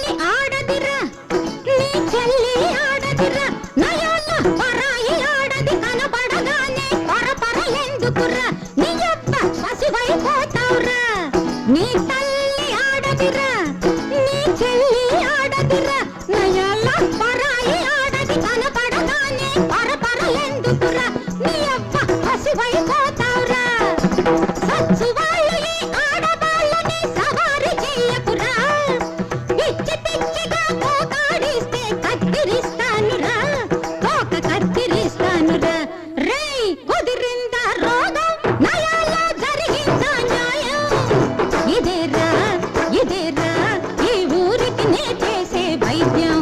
తల్లి ఆడదిరా నీ చెల్లి ఆడదిరా నయాల పరాయి ఆడది కనబడగానే పరపర ఎందుకురా నీ అబ్బ పసివైపోతావురా నీ తల్లి ఆడదిరా నీ చెల్లి ఆడదిరా నయాల పరాయి ఆడది కనబడగానే పరపర ఎందుకురా నీ అబ్బ పసివైపోతావురా సచ్చువాళ్ళు ఈ ఆడవాళ్ళని సవారి చెయ్యకురా పిచ్చి పిచ్చిగా పోకాడిస్తే కత్తిరిస్తానురా తోక కత్తిరిస్తానురా రేయ్ కుదిరిందా రోగం నయాలో జరిగిందా న్యాయం ఇదేరా ఇదేరా ఈ ఊరికి నే చేసే వైద్యం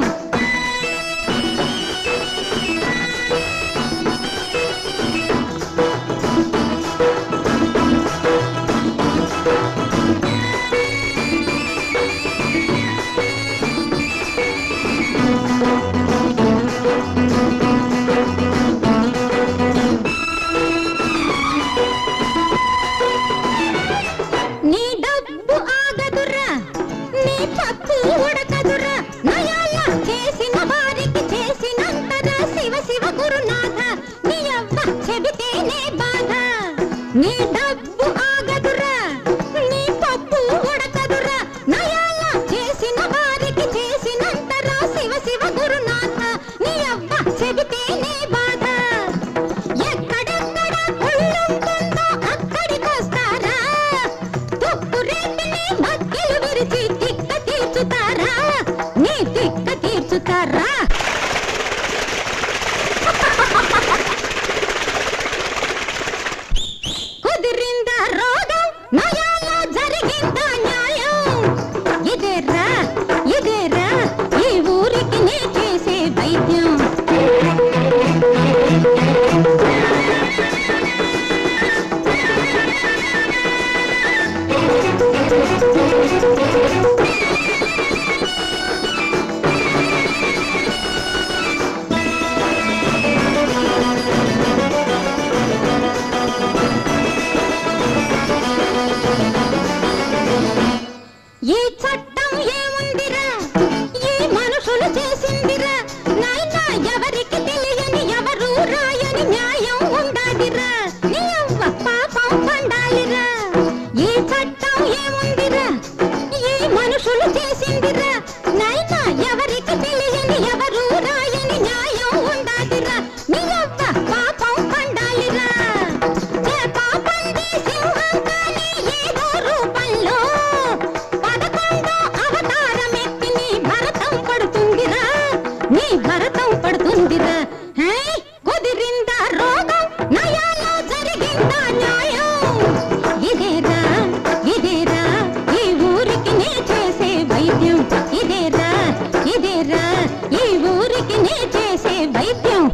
నీ డబ్బు ఆగదురా నీ పప్పు ఉడకదురా నయాల చేసిన వారికి చేసినంతరా శివ శివ గురునాథ నీ అవ్వ చెబితేనే బాధ నీ డబ్బు ఆగదురా నీ పప్పు ఉడకదురా నయాల చేసిన వారికి చేసినంతరా శివ శివ గురునాథ నీ అవ్వ చెబితేనే బాధ ఎక్కడెక్కడ ఒళ్ళుంటుందో అక్కడికొస్తారా తుప్పు రేపిని మక్కిలు విరిచి తిక్క తీర్చుతారా నీ తిక్క తీర్చుతారా కుదిరిందా రోగం నయాలో జరిగిందా న్యాయం ఇదేరా ఇదేరా ఈ ఊరికి నే చేసే వైద్యం ఈ చట్టం ఏముందిరా ఈ మనుషులు చేసిందిరా నాయనా ఎవరికి తెలియని ఎవరు రాయని న్యాయం ఉండాదిరా నీ అవ్వ పాపం పండాలిరా ఈ చట్టం ఏముందిరా ఈ మనుషులు చేసిందిరా నాయనా ఎవరికి తెలియని ఎవరు రాయని న్యాయం ఉండాదిరా నీ అవ్వ పాపం పండాలిరా ఏ పాపంది సింహం కానీ ఏదో రూపంలో 11 అవతారం ఎత్తి నీ భరతం పడుతుందిరా నీ భరతం పడుతుందిరా హే కుదిరిందా రోగం నయాలో జరిగిందా న్యాయం ఇదేరా ఇదేరా ఈ ఊరికి నే చేసే వైద్యం ఇదేరా ఇదేరా ఈ ఊరికి నే చేసే వైద్యం